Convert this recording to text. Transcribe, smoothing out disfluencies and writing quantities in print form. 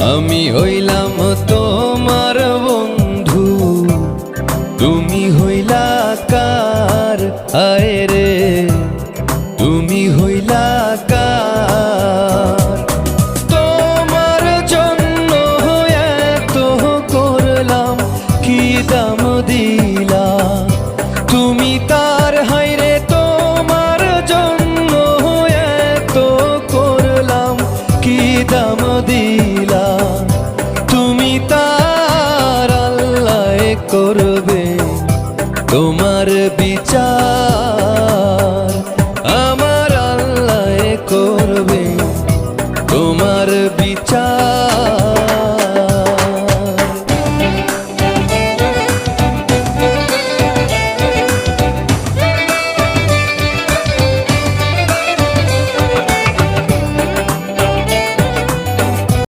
আমি হইলাম তোমার বন্ধু, তুমি হইলা কার? আয় রে তুমি হইলা কার? তোমার জন্য এত করলাম, কি দাম দিলা তুমি তার? হায়রে তোমার জন্য এত করলাম, কি দাম দিলা তুমি তার? আল্লাহ করবে তোমার বিচার, আমার আল্লাহ করবে তোমার বিচার।